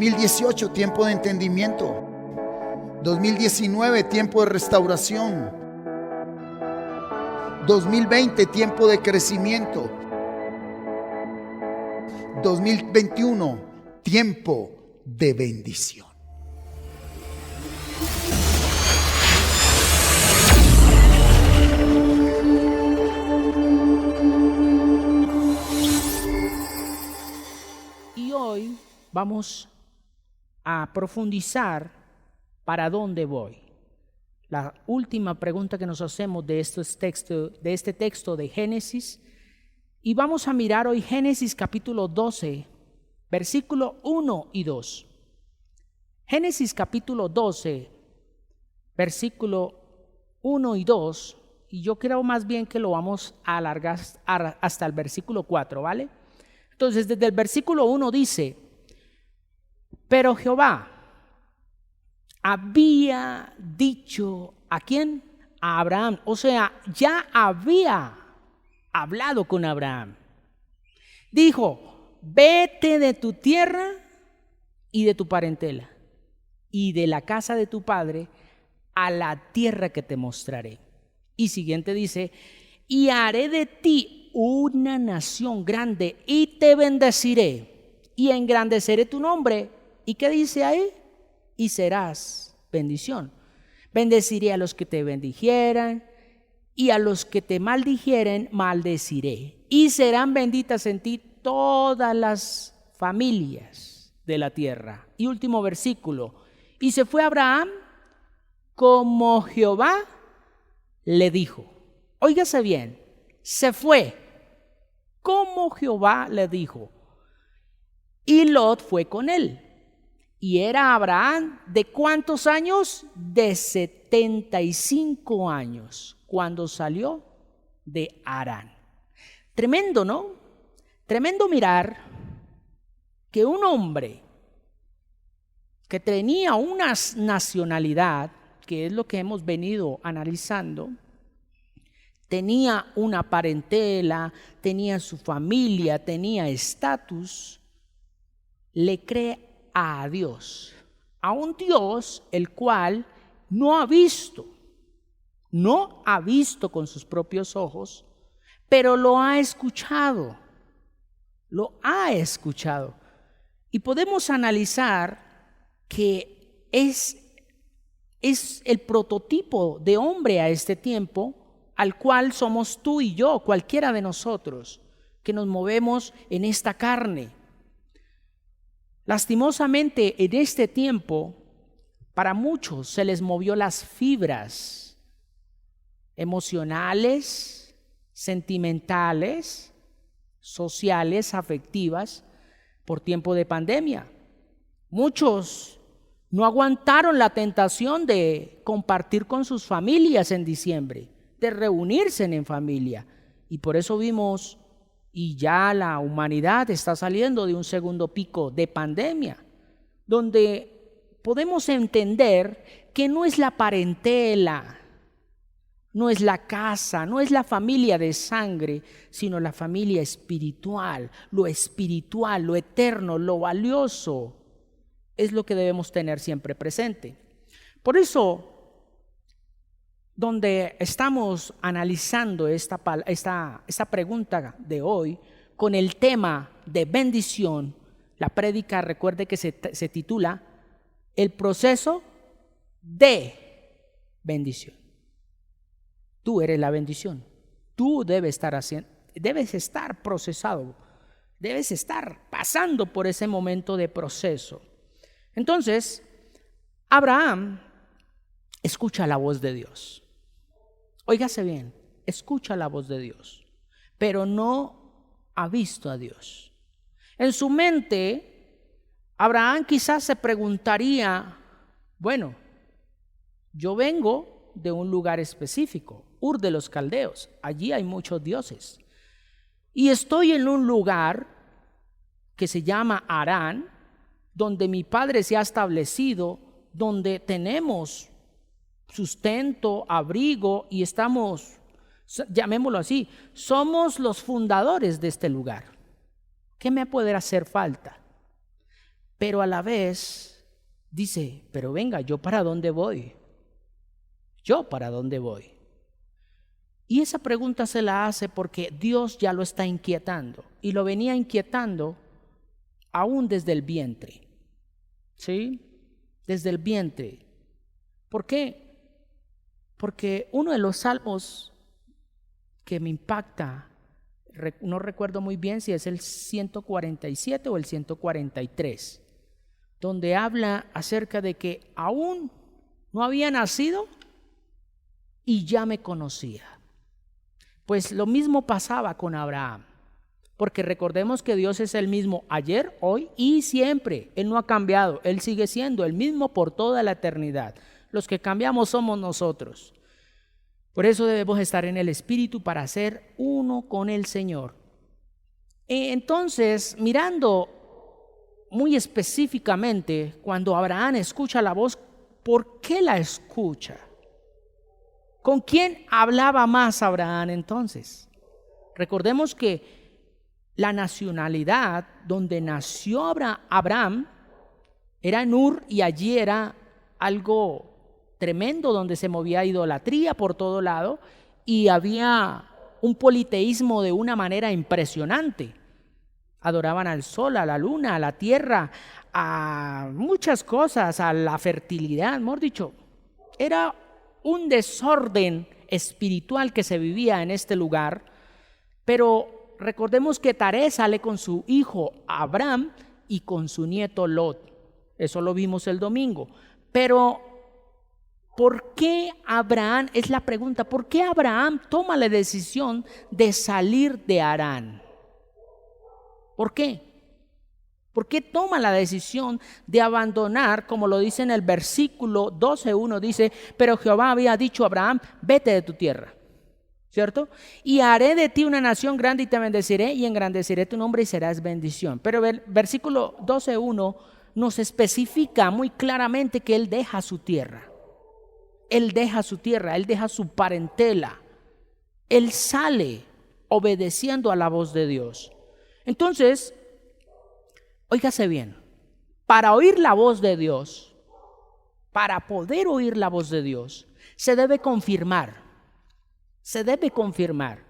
2018, tiempo de entendimiento. 2019, tiempo de restauración. 2020, tiempo de crecimiento. 2021, tiempo de bendición. Y hoy vamos a profundizar para dónde voy. La última pregunta que nos hacemos de este texto de Génesis. Y vamos a mirar hoy Génesis capítulo 12, versículo 1 y 2. Génesis capítulo 12, versículo 1 y 2. Y yo creo más bien que lo vamos a alargar hasta el versículo 4, ¿vale? Entonces, desde el versículo 1 dice: pero Jehová había dicho, ¿a quién? A Abraham. O sea, ya había hablado con Abraham. Dijo: vete de tu tierra y de tu parentela y de la casa de tu padre a la tierra que te mostraré. Y siguiente dice: y haré de ti una nación grande y te bendeciré y engrandeceré tu nombre. ¿Y qué dice ahí? Y serás bendición. Bendeciré a los que te bendijeren y a los que te maldijeren maldeciré. Y serán benditas en ti todas las familias de la tierra. Y último versículo: y se fue Abraham como Jehová le dijo. Óigase bien, se fue como Jehová le dijo. Y Lot fue con él. Y era Abraham ¿de cuántos años? De 75 años cuando salió de Harán. Tremendo, ¿no? Tremendo mirar que un hombre que tenía una nacionalidad, que es lo que hemos venido analizando, tenía una parentela, tenía su familia, tenía estatus, le cree a Dios, a un Dios el cual no ha visto con sus propios ojos, pero lo ha escuchado. Y podemos analizar que es el prototipo de hombre a este tiempo, al cual somos tú y yo, cualquiera de nosotros, que nos movemos en esta carne. Lastimosamente, en este tiempo, para muchos se les movió las fibras emocionales, sentimentales, sociales, afectivas, por tiempo de pandemia. Muchos no aguantaron la tentación de compartir con sus familias en diciembre, de reunirse en familia. Y por eso vimos, y ya la humanidad está saliendo de un segundo pico de pandemia, donde podemos entender que no es la parentela, no es la casa, no es la familia de sangre, sino la familia espiritual, lo eterno, lo valioso, es lo que debemos tener siempre presente. Por eso, donde estamos analizando esta pregunta de hoy con el tema de bendición, la prédica, recuerde que se titula El proceso de bendición. Tú eres la bendición. Tú debes estar procesado, debes estar pasando por ese momento de proceso. Entonces, Abraham escucha la voz de Dios. Óigase bien, escucha la voz de Dios, pero no ha visto a Dios. En su mente, Abraham quizás se preguntaría: bueno, yo vengo de un lugar específico, Ur de los Caldeos, allí hay muchos dioses. Y estoy en un lugar que se llama Harán, donde mi padre se ha establecido, donde tenemos sustento, abrigo y estamos, llamémoslo así, somos los fundadores de este lugar. ¿Qué me puede hacer falta? pero a la vez dice, pero venga, ¿yo para dónde voy? ¿Yo para dónde voy? Y esa pregunta se la hace porque Dios ya lo está inquietando y lo venía inquietando aún desde el vientre. ¿Sí? Desde el vientre. ¿Por qué? Porque uno de los salmos que me impacta, no recuerdo muy bien si es el 147 o el 143, donde habla acerca de que aún no había nacido y ya me conocía. Pues lo mismo pasaba con Abraham, porque recordemos que Dios es el mismo ayer, hoy y siempre. Él no ha cambiado, Él sigue siendo el mismo por toda la eternidad. Los que cambiamos somos nosotros. Por eso debemos estar en el Espíritu para ser uno con el Señor. Entonces, mirando muy específicamente, cuando Abraham escucha la voz, ¿por qué la escucha? ¿Con quién hablaba más Abraham entonces? Recordemos que la nacionalidad donde nació Abraham era en Ur, y allí era algo tremendo, donde se movía idolatría por todo lado y había un politeísmo de una manera impresionante. Adoraban al sol, a la luna, a la tierra, a muchas cosas, a la fertilidad, mejor dicho. Era un desorden espiritual que se vivía en este lugar, pero recordemos que Taré sale con su hijo Abraham y con su nieto Lot. Eso lo vimos el domingo. Pero ¿por qué Abraham? Es la pregunta. ¿Por qué Abraham toma la decisión de salir de Harán? ¿Por qué? ¿Por qué toma la decisión de abandonar, como lo dice en el versículo 12:1, dice, pero Jehová había dicho a Abraham, vete de tu tierra, ¿cierto? Y haré de ti una nación grande y te bendeciré y engrandeceré tu nombre y serás bendición. Pero el versículo 12:1 nos especifica muy claramente que él deja su tierra. Él deja su tierra, él deja su parentela. Él sale obedeciendo a la voz de Dios. Entonces, óigase bien, para oír la voz de Dios, para poder oír la voz de Dios, se debe confirmar. Se debe confirmar.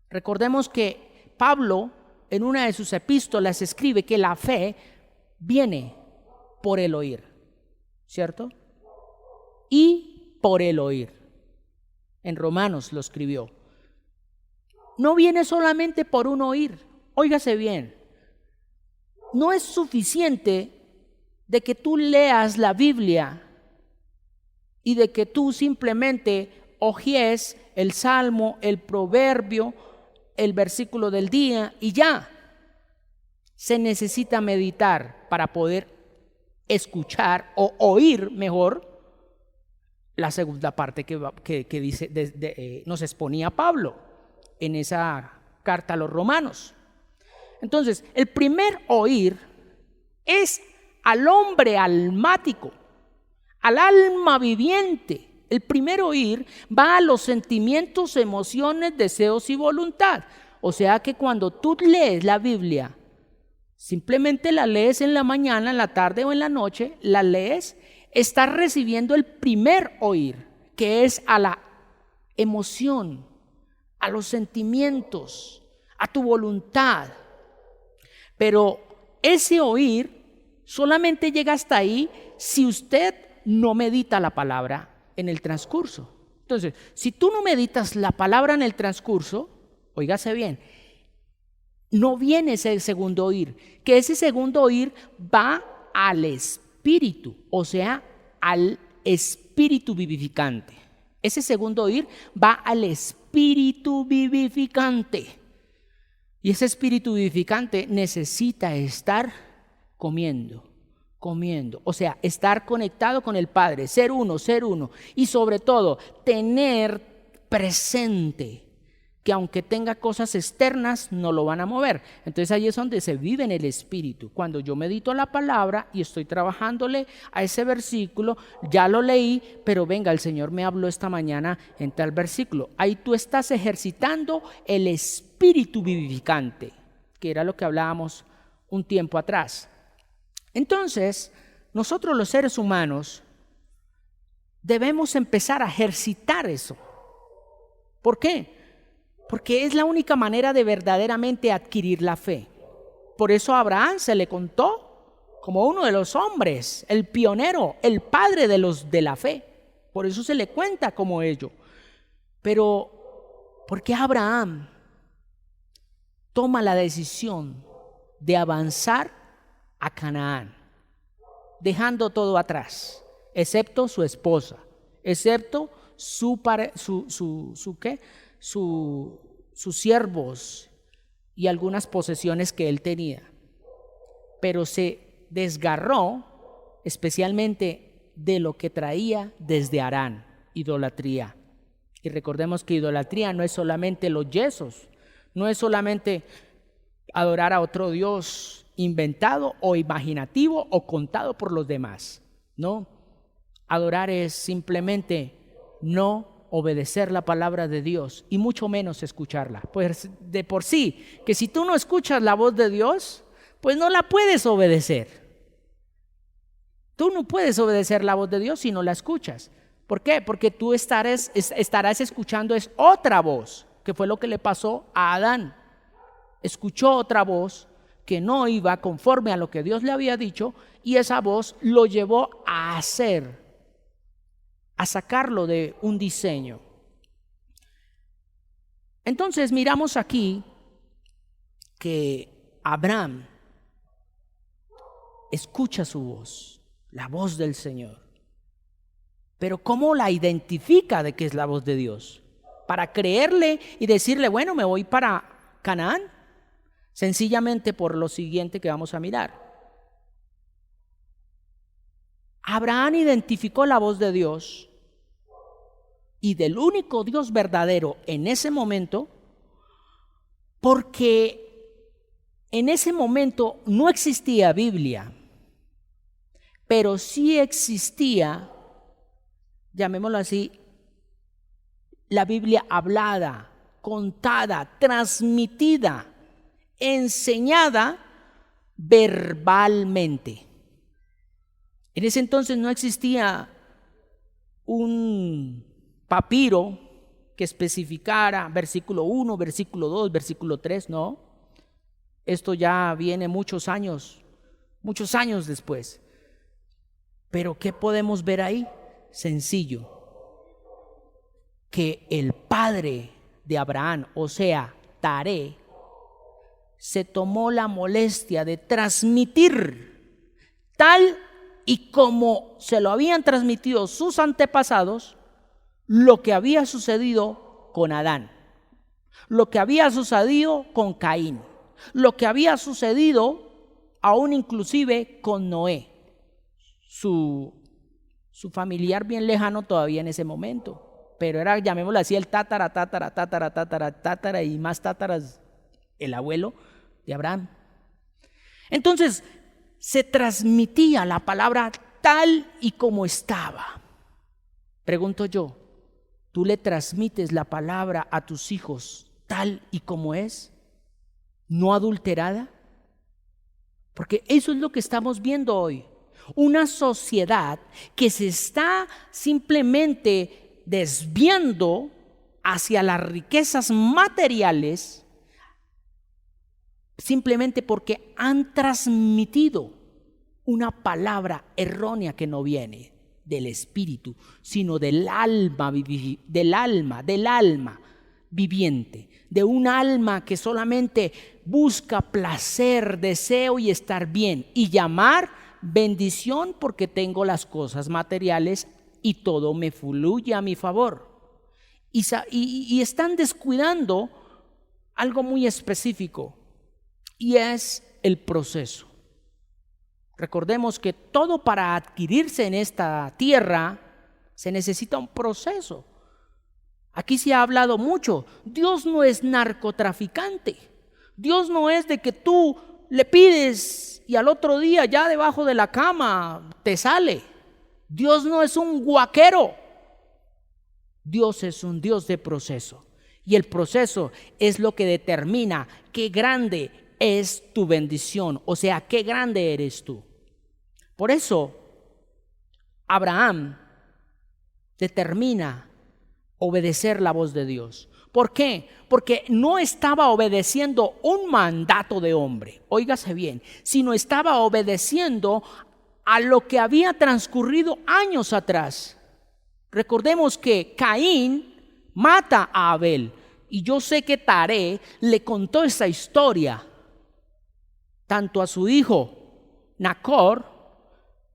Recordemos que Pablo, en una de sus epístolas, escribe que la fe viene por el oír, ¿cierto? Y por el oír. En Romanos lo escribió. No viene solamente por un oír. Óigase bien. No es suficiente de que tú leas la Biblia y de que tú simplemente hojees el salmo, el proverbio, el versículo del día y ya. Se necesita meditar para poder escuchar o oír mejor la segunda parte que dice, nos exponía Pablo en esa carta a los romanos. Entonces, el primer oír es al hombre almático, al alma viviente. El primer oír va a los sentimientos, emociones, deseos y voluntad. O sea que cuando tú lees la Biblia, simplemente la lees en la mañana, en la tarde o en la noche, la lees, estás recibiendo el primer oír, que es a la emoción, a los sentimientos, a tu voluntad. Pero ese oír solamente llega hasta ahí si usted no medita la palabra en el transcurso. Entonces, si tú no meditas la palabra en el transcurso, óigase bien, no viene ese segundo oír, que ese segundo oír va al espíritu, o sea, al espíritu vivificante. Ese segundo oír va al espíritu vivificante. Y ese espíritu vivificante necesita estar comiendo, o sea, estar conectado con el Padre, ser uno, y sobre todo tener presente que aunque tenga cosas externas, no lo van a mover. Entonces ahí es donde se vive en el espíritu. Cuando yo medito la palabra y estoy trabajándole a ese versículo, ya lo leí, pero venga, el Señor me habló esta mañana en tal versículo. Ahí tú estás ejercitando el espíritu vivificante, que era lo que hablábamos un tiempo atrás. Entonces, nosotros los seres humanos debemos empezar a ejercitar eso. ¿Por qué? Porque es la única manera de verdaderamente adquirir la fe. Por eso a Abraham se le contó como uno de los hombres, el pionero, el padre de la fe. Por eso se le cuenta como ello. Pero, ¿por qué Abraham toma la decisión de avanzar a Canaán, dejando todo atrás, excepto su esposa, excepto sus siervos y algunas posesiones que él tenía? Pero se desgarró especialmente de lo que traía desde Harán, idolatría. Y recordemos que idolatría no es solamente los yesos, no es solamente adorar a otro Dios inventado o imaginativo o contado por los demás. No, adorar es simplemente no obedecer la palabra de Dios y mucho menos escucharla. Pues de por sí, que si tú no escuchas la voz de Dios, pues no la puedes obedecer. Tú no puedes obedecer la voz de Dios si no la escuchas. ¿Por qué? Porque tú estarás escuchando es otra voz, que fue lo que le pasó a Adán. Escuchó otra voz que no iba conforme a lo que Dios le había dicho, y esa voz lo llevó a sacarlo de un diseño. Entonces miramos aquí que Abraham escucha su voz, la voz del Señor. Pero ¿cómo la identifica de que es la voz de Dios? Para creerle y decirle, bueno, me voy para Canaán. Sencillamente por lo siguiente que vamos a mirar. Abraham identificó la voz de Dios y del único Dios verdadero en ese momento, porque en ese momento no existía Biblia, pero sí existía, llamémoslo así, la Biblia hablada, contada, transmitida, enseñada verbalmente. En ese entonces no existía un papiro que especificara versículo 1, versículo 2, versículo 3, no. Esto ya viene muchos años después. Pero ¿qué podemos ver ahí? Sencillo, que el padre de Abraham, o sea, Taré, se tomó la molestia de transmitir tal y como se lo habían transmitido sus antepasados, lo que había sucedido con Adán, lo que había sucedido con Caín, lo que había sucedido aún inclusive con Noé, su familiar bien lejano todavía en ese momento, pero era, llamémoslo así, el tátara y más tátaras, el abuelo de Abraham. Entonces se transmitía la palabra tal y como estaba. Pregunto yo, ¿tú le transmites la palabra a tus hijos tal y como es? ¿No adulterada? Porque eso es lo que estamos viendo hoy. Una sociedad que se está simplemente desviando hacia las riquezas materiales simplemente porque han transmitido una palabra errónea que no viene del espíritu, sino del alma viviente, de un alma que solamente busca placer, deseo y estar bien, y llamar bendición porque tengo las cosas materiales y todo me fluye a mi favor. Y están descuidando algo muy específico, y es el proceso. Recordemos que todo para adquirirse en esta tierra se necesita un proceso. Aquí se ha hablado mucho. Dios no es narcotraficante. Dios no es de que tú le pides y al otro día ya debajo de la cama te sale. Dios no es un guaquero. Dios es un Dios de proceso. Y el proceso es lo que determina qué grande es tu bendición, o sea, qué grande eres tú. Por eso, Abraham determina obedecer la voz de Dios. ¿Por qué? Porque no estaba obedeciendo un mandato de hombre, óigase bien, sino estaba obedeciendo a lo que había transcurrido años atrás. Recordemos que Caín mata a Abel, y yo sé que Taré le contó esa historia tanto a su hijo Nacor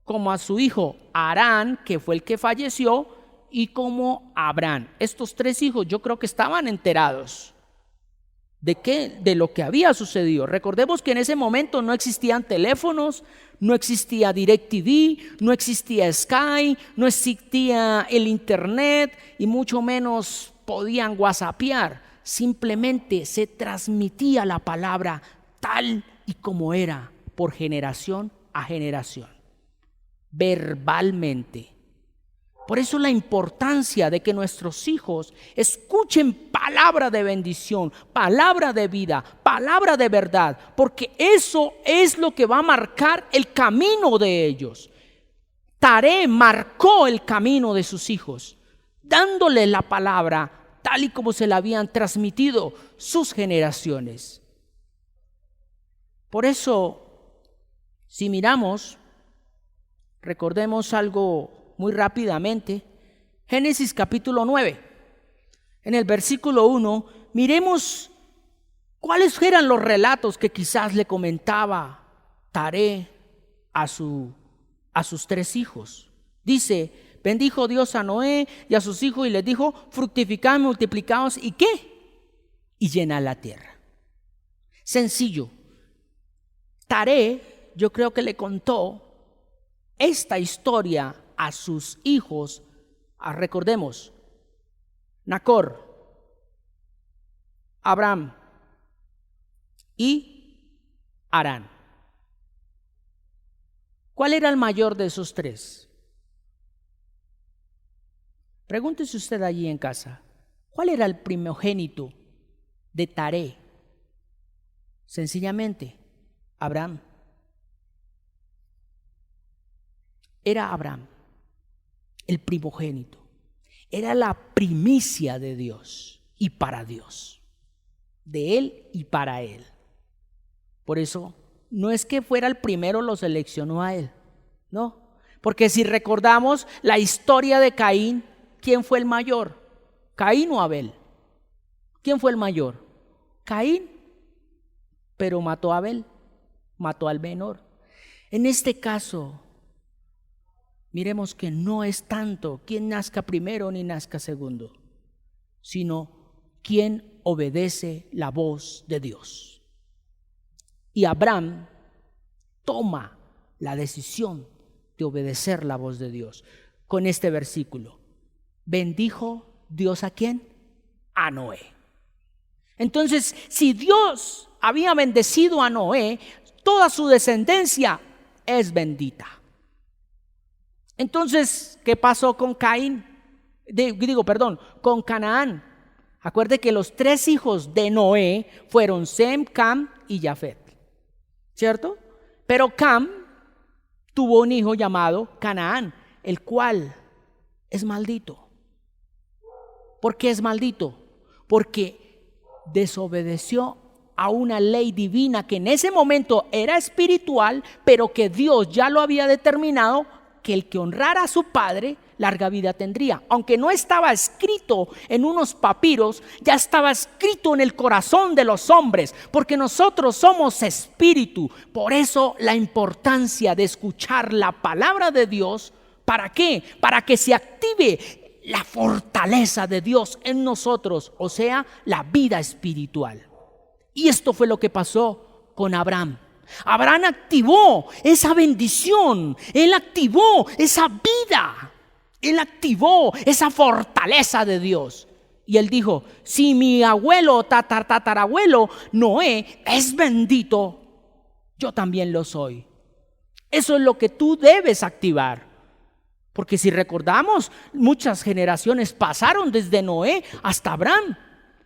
como a su hijo Harán, que fue el que falleció, y como Abraham. Estos tres hijos yo creo que estaban enterados de lo que había sucedido. Recordemos que en ese momento no existían teléfonos, no existía DirecTV, no existía Sky, no existía el internet y mucho menos podían whatsappear. Simplemente se transmitía la palabra tal y como era por generación a generación, verbalmente. Por eso la importancia de que nuestros hijos escuchen palabra de bendición, palabra de vida, palabra de verdad, porque eso es lo que va a marcar el camino de ellos. Taré marcó el camino de sus hijos, dándole la palabra tal y como se la habían transmitido sus generaciones. Por eso, si miramos, recordemos algo muy rápidamente, Génesis capítulo 9, en el versículo 1, miremos cuáles eran los relatos que quizás le comentaba Taré a sus tres hijos. Dice: bendijo Dios a Noé y a sus hijos y les dijo: fructificad, multiplicaos, ¿y qué? Y llenad la tierra. Sencillo. Taré, yo creo que le contó esta historia a sus hijos, recordemos, Nacor, Abraham y Harán. ¿Cuál era el mayor de esos tres? Pregúntese usted allí en casa, ¿cuál era el primogénito de Taré? Sencillamente, Abraham. Era Abraham el primogénito, era la primicia de Dios y para Dios, de él y para él. Por eso no es que fuera el primero, lo seleccionó a él, no, porque si recordamos la historia de Caín, ¿quién fue el mayor? ¿Caín o Abel? ¿Quién fue el mayor? Caín, pero mató a Abel, mató al menor. En este caso, miremos que no es tanto quién nazca primero ni nazca segundo, sino quién obedece la voz de Dios. Y Abraham toma la decisión de obedecer la voz de Dios con este versículo. Bendijo Dios ¿a quién? A Noé. Entonces, si Dios había bendecido a Noé, toda su descendencia es bendita. Entonces, ¿qué pasó con con Canaán? Acuerde que los tres hijos de Noé fueron Sem, Cam y Jafet, ¿cierto? Pero Cam tuvo un hijo llamado Canaán, el cual es maldito. ¿Por qué es maldito? Porque desobedeció a una ley divina que en ese momento era espiritual, pero que Dios ya lo había determinado, que el que honrara a su padre, larga vida tendría. Aunque no estaba escrito en unos papiros, ya estaba escrito en el corazón de los hombres, porque nosotros somos espíritu. Por eso la importancia de escuchar la palabra de Dios. ¿Para qué? Para que se active la fortaleza de Dios en nosotros, o sea, la vida espiritual. Y esto fue lo que pasó con Abraham. Abraham activó esa bendición, él activó esa vida, él activó esa fortaleza de Dios. Y él dijo: si mi abuelo, tatarabuelo Noé es bendito, yo también lo soy. Eso es lo que tú debes activar. Porque si recordamos, muchas generaciones pasaron desde Noé hasta Abraham.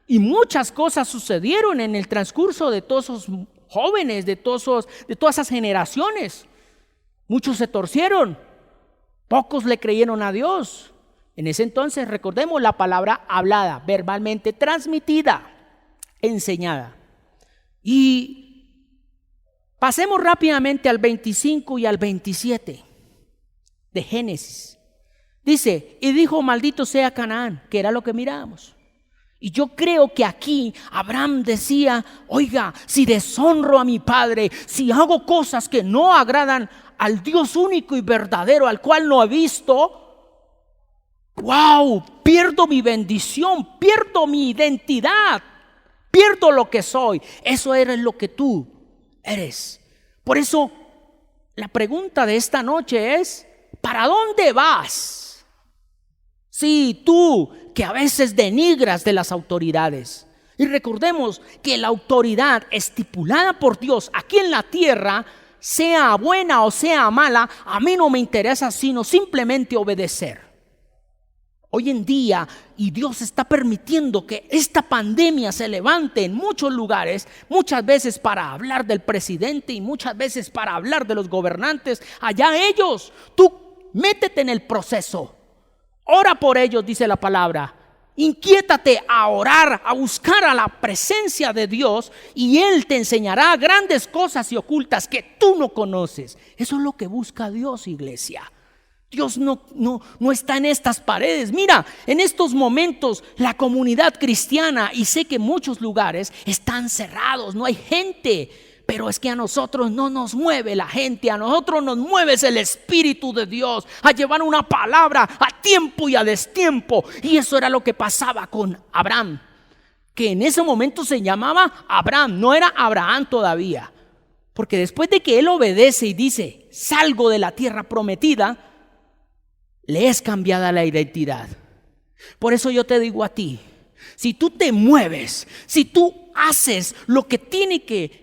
Y muchas cosas sucedieron en el transcurso de todos esos jóvenes, de todas esas generaciones. Muchos se torcieron, pocos le creyeron a Dios. En ese entonces, recordemos, la palabra hablada, verbalmente transmitida, enseñada. Y pasemos rápidamente al 25 y al 27 de Génesis. Dice, y dijo, maldito sea Canaán, que era lo que mirábamos. Y yo creo que aquí Abraham decía, oiga, si deshonro a mi padre, si hago cosas que no agradan al Dios único y verdadero, al cual no he visto, wow, pierdo mi bendición, pierdo mi identidad, pierdo lo que soy. Eso eres lo que tú eres. Por eso la pregunta de esta noche es, ¿para dónde vas? Sí, tú que a veces denigras de las autoridades. Y recordemos que la autoridad estipulada por Dios aquí en la tierra, sea buena o sea mala, a mí no me interesa sino simplemente obedecer. Hoy en día, y Dios está permitiendo que esta pandemia se levante en muchos lugares, muchas veces para hablar del presidente y muchas veces para hablar de los gobernantes. Allá ellos, tú métete en el proceso. Ora por ellos, dice la palabra. Inquiétate a orar, a buscar a la presencia de Dios, y Él te enseñará grandes cosas y ocultas que tú no conoces. Eso es lo que busca Dios, iglesia. Dios no está en estas paredes. Mira, en estos momentos la comunidad cristiana, y sé que muchos lugares están cerrados, no hay gente. Pero es que a nosotros no nos mueve la gente, a nosotros nos mueve el Espíritu de Dios a llevar una palabra a tiempo y a destiempo. Y eso era lo que pasaba con Abraham, que en ese momento se llamaba Abraham, no era Abraham todavía. Porque después de que él obedece y dice, salgo de la tierra prometida, le es cambiada la identidad. Por eso yo te digo a ti, si tú te mueves, si tú haces lo que tiene que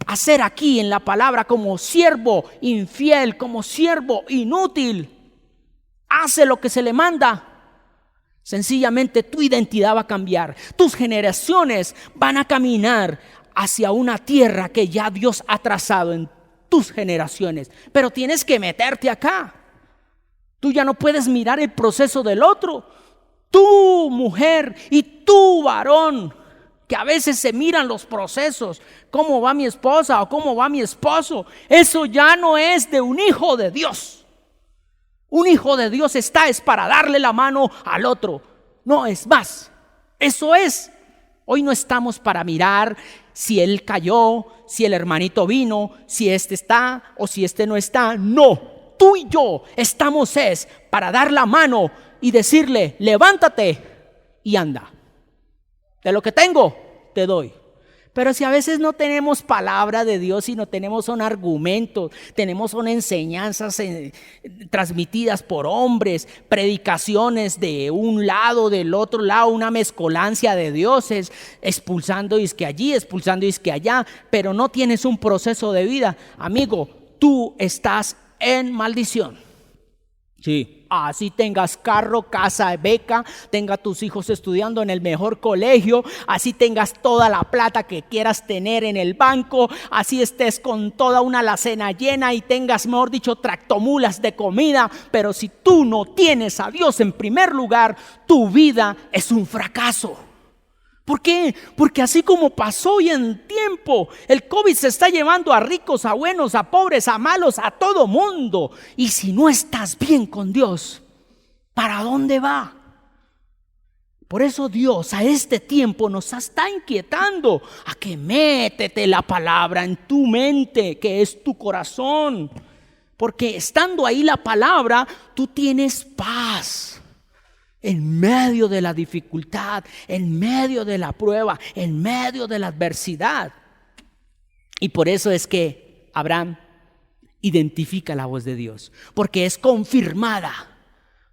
hacer aquí en la palabra como siervo infiel, como siervo inútil, hace lo que se le manda, sencillamente tu identidad va a cambiar. Tus generaciones van a caminar hacia una tierra que ya Dios ha trazado en tus generaciones. Pero tienes que meterte acá. Tú ya no puedes mirar el proceso del otro. Tú, mujer, y tú, varón, que a veces se miran los procesos, cómo va mi esposa o cómo va mi esposo. Eso ya no es de un hijo de Dios. Un hijo de Dios es para darle la mano al otro. No es más. Eso es. Hoy no estamos para mirar si él cayó, si el hermanito vino, si este está o si este no está. No, tú y yo estamos para dar la mano y decirle, levántate y anda. De lo que tengo, te doy. Pero si a veces no tenemos palabra de Dios, sino tenemos son argumentos, tenemos son enseñanzas transmitidas por hombres, predicaciones de un lado, del otro lado, una mezcolancia de dioses, expulsando isque allí, expulsando isque allá, pero no tienes un proceso de vida, amigo, tú estás en maldición. Sí. Así tengas carro, casa, beca, tenga tus hijos estudiando en el mejor colegio, así tengas toda la plata que quieras tener en el banco, así estés con toda una alacena llena y tengas, mejor dicho, tractomulas de comida, pero si tú no tienes a Dios en primer lugar, tu vida es un fracaso. ¿Por qué? Porque así como pasó hoy en tiempo, el COVID se está llevando a ricos, a buenos, a pobres, a malos, a todo mundo. Y si no estás bien con Dios, ¿para dónde va? Por eso Dios a este tiempo nos está inquietando a que métete la palabra en tu mente, que es tu corazón. Porque estando ahí la palabra, tú tienes paz. En medio de la dificultad, en medio de la prueba, en medio de la adversidad. Y por eso es que Abraham identifica la voz de Dios, porque es confirmada,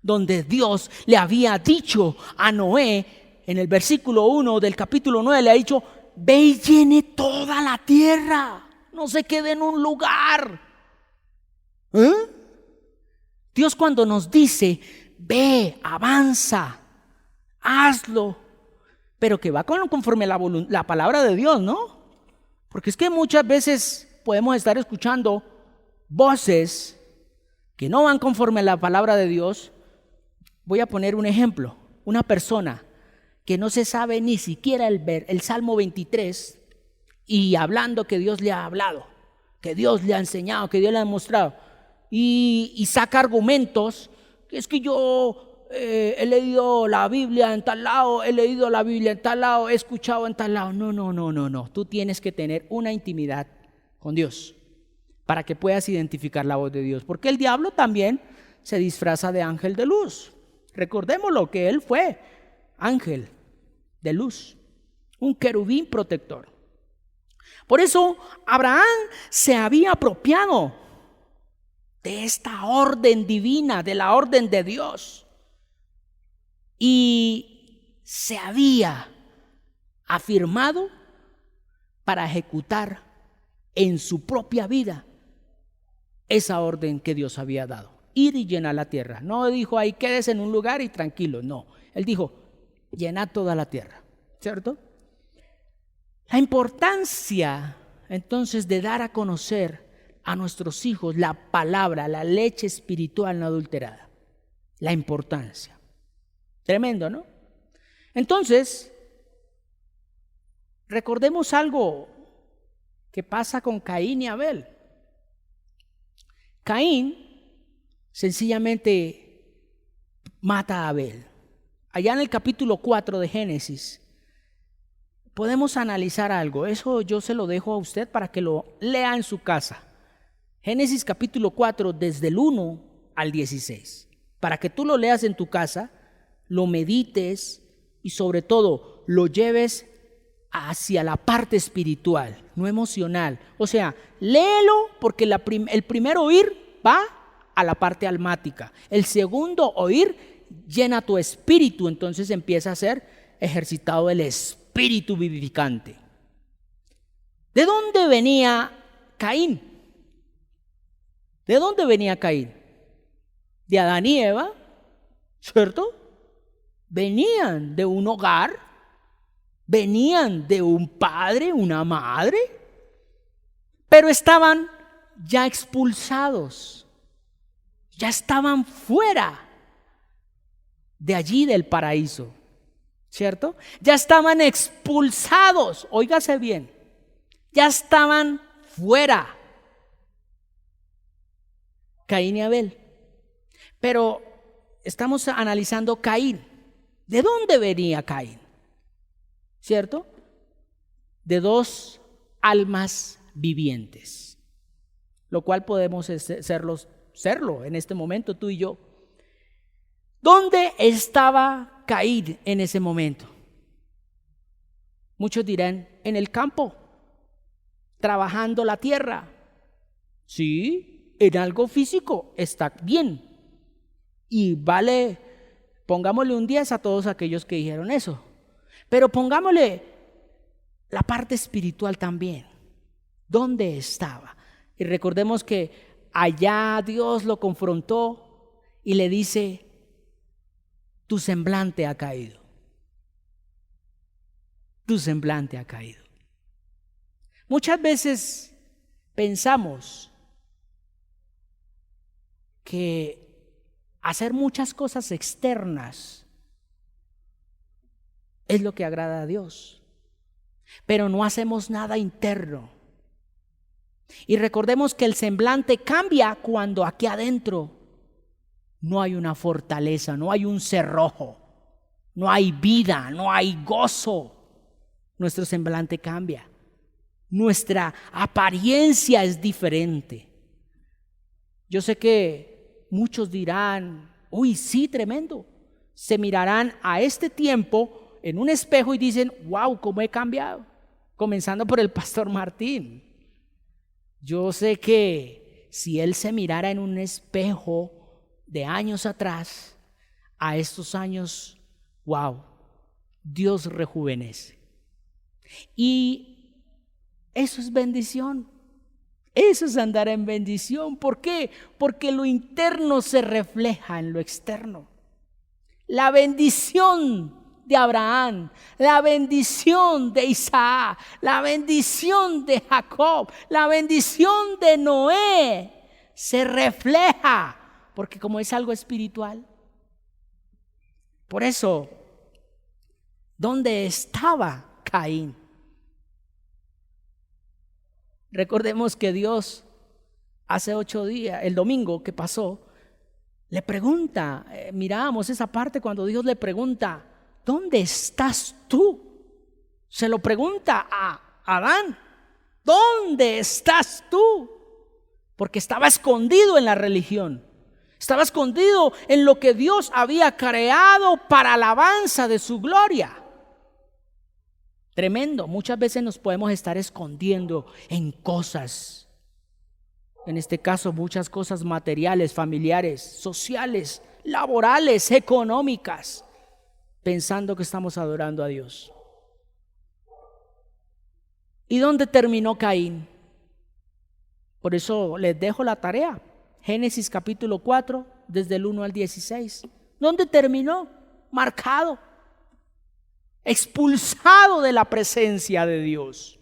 donde Dios le había dicho a Noé, en el versículo 1 del capítulo 9, le ha dicho, ve y llene toda la tierra, no se quede en un lugar. Dios cuando nos dice, ve, avanza, hazlo, pero que va conforme la palabra de Dios, ¿no? Porque es que muchas veces podemos estar escuchando voces que no van conforme a la palabra de Dios. Voy a poner un ejemplo. Una persona que no se sabe ni siquiera el Salmo 23 y hablando que Dios le ha hablado, que Dios le ha enseñado, que Dios le ha mostrado, y saca argumentos, que es que yo he leído la Biblia en tal lado, he leído la Biblia en tal lado, he escuchado en tal lado. No. Tú tienes que tener una intimidad con Dios para que puedas identificar la voz de Dios, porque el diablo también se disfraza de ángel de luz. Recordémoslo, que él fue ángel de luz, un querubín protector. Por eso Abraham se había apropiado de esta orden divina, de la orden de Dios, y se había afirmado para ejecutar en su propia vida esa orden que Dios había dado: ir y llenar la tierra. No dijo ahí quédese en un lugar y tranquilo, no. Él dijo llenar toda la tierra, ¿cierto? La importancia entonces de dar a conocer a nuestros hijos la palabra, la leche espiritual no adulterada. La importancia. Tremendo, ¿no? Entonces, recordemos algo que pasa con Caín y Abel. Caín sencillamente mata a Abel. Allá en el capítulo 4 de Génesis podemos analizar algo. Eso yo se lo dejo a usted para que lo lea en su casa. Génesis capítulo 4 desde el 1 al 16. Para que tú lo leas en tu casa, lo medites y sobre todo lo lleves hacia la parte espiritual, no emocional. O sea, léelo porque el primer oír va a la parte almática. El segundo oír llena tu espíritu, entonces empieza a ser ejercitado el espíritu vivificante. ¿De dónde venía Caín? ¿De dónde venía Caín? De Adán y Eva, ¿cierto? Venían de un hogar, venían de un padre, una madre, pero estaban ya expulsados, ya estaban fuera de allí del paraíso, ¿cierto? Ya estaban expulsados, óigase bien, ya estaban fuera. Caín y Abel. Pero estamos analizando Caín. ¿De dónde venía Caín? ¿Cierto? De dos almas vivientes, lo cual podemos serlo en este momento tú y yo. ¿Dónde estaba Caín en ese momento? Muchos dirán, en el campo, trabajando la tierra. Sí, en algo físico está bien. Y vale, pongámosle un 10 a todos aquellos que dijeron eso. Pero pongámosle la parte espiritual también. ¿Dónde estaba? Y recordemos que allá Dios lo confrontó y le dice, tu semblante ha caído. Tu semblante ha caído. Muchas veces pensamos que hacer muchas cosas externas es lo que agrada a Dios, pero no hacemos nada interno. Y recordemos que el semblante cambia cuando aquí adentro no hay una fortaleza, no hay un cerrojo, no hay vida, no hay gozo. Nuestro semblante cambia, nuestra apariencia es diferente. Yo sé que muchos dirán, uy, sí, tremendo. Se mirarán a este tiempo en un espejo y dicen, wow, cómo he cambiado. Comenzando por el pastor Martín. Yo sé que si él se mirara en un espejo de años atrás, a estos años, wow, Dios rejuvenece. Y eso es bendición. Eso es andar en bendición. ¿Por qué? Porque lo interno se refleja en lo externo. La bendición de Abraham, la bendición de Isaac, la bendición de Jacob, la bendición de Noé se refleja porque como es algo espiritual. Por eso, ¿dónde estaba Caín? Recordemos que Dios hace 8 días, el domingo que pasó, le pregunta, miramos esa parte cuando Dios le pregunta, ¿dónde estás tú? Se lo pregunta a Adán, ¿dónde estás tú? Porque estaba escondido en la religión, estaba escondido en lo que Dios había creado para alabanza de su gloria. Tremendo, muchas veces nos podemos estar escondiendo en cosas, en este caso muchas cosas materiales, familiares, sociales, laborales, económicas, pensando que estamos adorando a Dios. ¿Y dónde terminó Caín? Por eso les dejo la tarea. Génesis capítulo 4, desde el 1 al 16. ¿Dónde terminó? Marcado, expulsado de la presencia de Dios.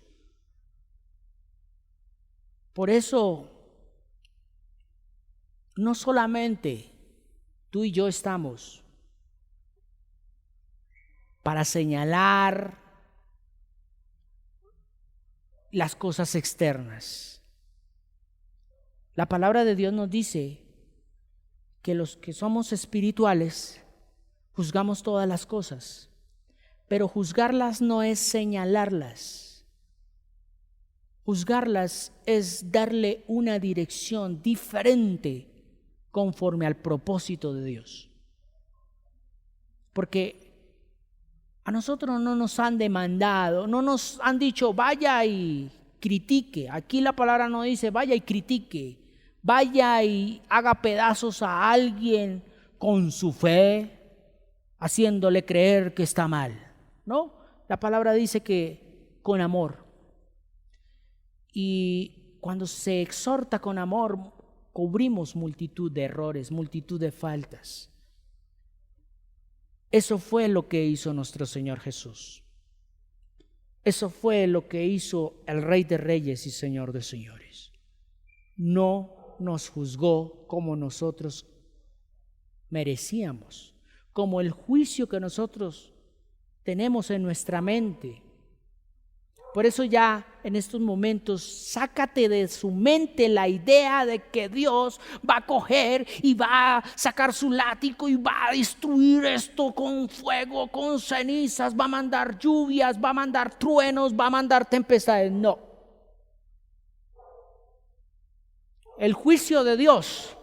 Por eso, no solamente tú y yo estamos para señalar las cosas externas. La palabra de Dios nos dice que los que somos espirituales juzgamos todas las cosas, pero juzgarlas no es señalarlas. Juzgarlas es darle una dirección diferente conforme al propósito de Dios. Porque a nosotros no nos han demandado, no nos han dicho vaya y critique. Aquí la palabra no dice vaya y critique, vaya y haga pedazos a alguien con su fe, haciéndole creer que está mal. No, la palabra dice que con amor. Y cuando se exhorta con amor, cubrimos multitud de errores, multitud de faltas. Eso fue lo que hizo nuestro Señor Jesús. Eso fue lo que hizo el Rey de Reyes y Señor de Señores. No nos juzgó como nosotros merecíamos, como el juicio que nosotros tenemos en nuestra mente. Por eso ya en estos momentos sácate de su mente la idea de que Dios va a coger y va a sacar su látigo y va a destruir esto con fuego, con cenizas, va a mandar lluvias, va a mandar truenos, va a mandar tempestades. No. El juicio de Dios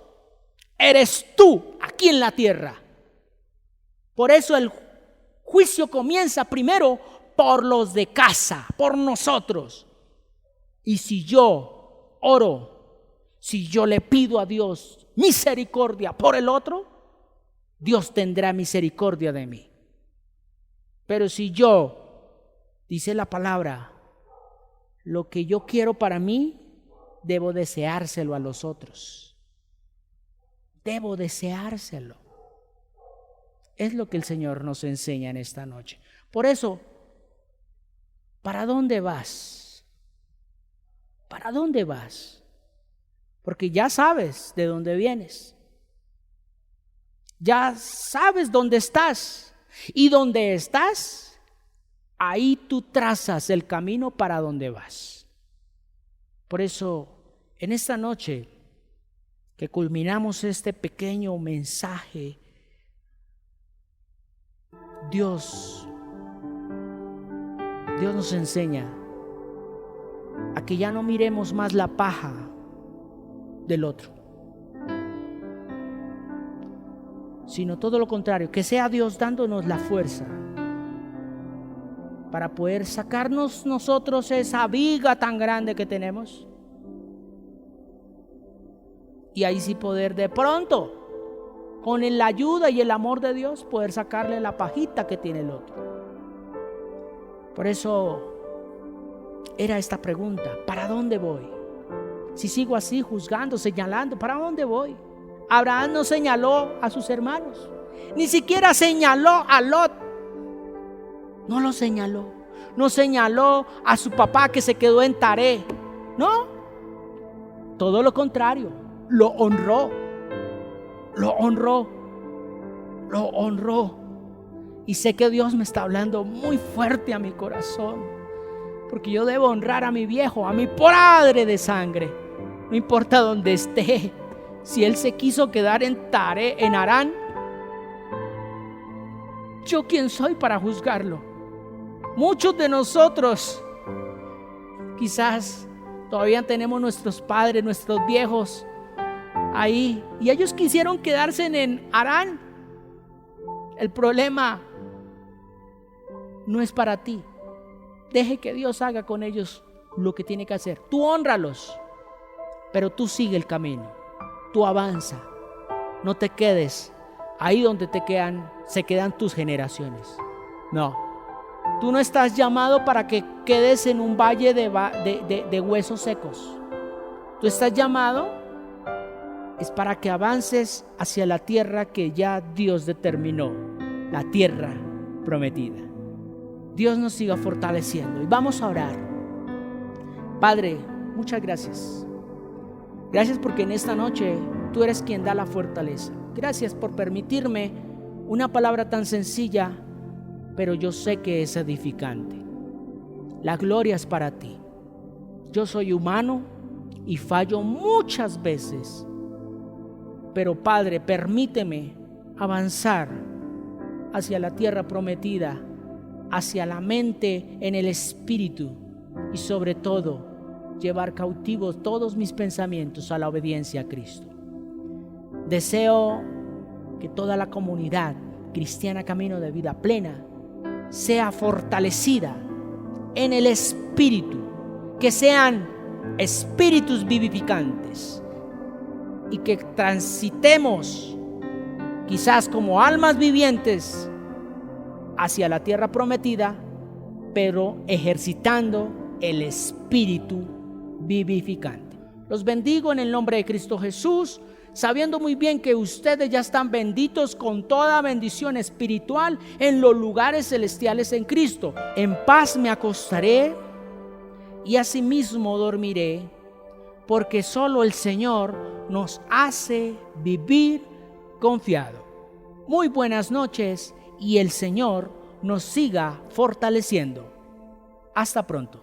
eres tú aquí en la tierra. Por eso el juicio comienza primero por los de casa, por nosotros. Y si yo oro, si yo le pido a Dios misericordia por el otro, Dios tendrá misericordia de mí. Pero si yo, dice la palabra, lo que yo quiero para mí, debo deseárselo a los otros. Debo deseárselo. Es lo que el Señor nos enseña en esta noche. Por eso, ¿para dónde vas? ¿Para dónde vas? Porque ya sabes de dónde vienes. Ya sabes dónde estás. Y donde estás, ahí tú trazas el camino para dónde vas. Por eso, en esta noche que culminamos este pequeño mensaje, Dios nos enseña a que ya no miremos más la paja del otro, sino todo lo contrario, que sea Dios dándonos la fuerza para poder sacarnos nosotros esa viga tan grande que tenemos, y ahí sí poder de pronto, con la ayuda y el amor de Dios, poder sacarle la pajita que tiene el otro. Por eso era esta pregunta: ¿para dónde voy? Si sigo así juzgando, señalando, ¿para dónde voy? Abraham no señaló a sus hermanos, ni siquiera señaló a Lot. No lo señaló. No señaló a su papá que se quedó en Taré. No, todo lo contrario, lo honró. lo honró. Y sé que Dios me está hablando muy fuerte a mi corazón, porque yo debo honrar a mi viejo, a mi padre de sangre, no importa dónde esté. Si él se quiso quedar en Harán, ¿yo quién soy para juzgarlo? Muchos de nosotros quizás todavía tenemos nuestros padres, nuestros viejos ahí, y ellos quisieron quedarse en Harán. El problema no es para ti. Deje que Dios haga con ellos lo que tiene que hacer. Tú hónralos, pero tú sigue el camino. Tú avanza. No te quedes ahí donde se quedan tus generaciones. No. Tú no estás llamado para que quedes en un valle de huesos secos. Tú estás llamado es para que avances hacia la tierra que ya Dios determinó, la tierra prometida. Dios nos siga fortaleciendo y vamos a orar. Padre, muchas gracias. Gracias porque en esta noche tú eres quien da la fortaleza. Gracias por permitirme una palabra tan sencilla, pero yo sé que es edificante. La gloria es para ti. Yo soy humano y fallo muchas veces, pero Padre, permíteme avanzar hacia la tierra prometida, hacia la mente en el espíritu y sobre todo llevar cautivos todos mis pensamientos a la obediencia a Cristo. Deseo que toda la comunidad cristiana Camino de Vida Plena sea fortalecida en el espíritu, que sean espíritus vivificantes y que transitemos quizás como almas vivientes hacia la tierra prometida, pero ejercitando el espíritu vivificante. Los bendigo en el nombre de Cristo Jesús, sabiendo muy bien que ustedes ya están benditos con toda bendición espiritual en los lugares celestiales en Cristo. En paz me acostaré y asimismo dormiré, porque solo el Señor nos hace vivir confiado. Muy buenas noches y el Señor nos siga fortaleciendo. Hasta pronto.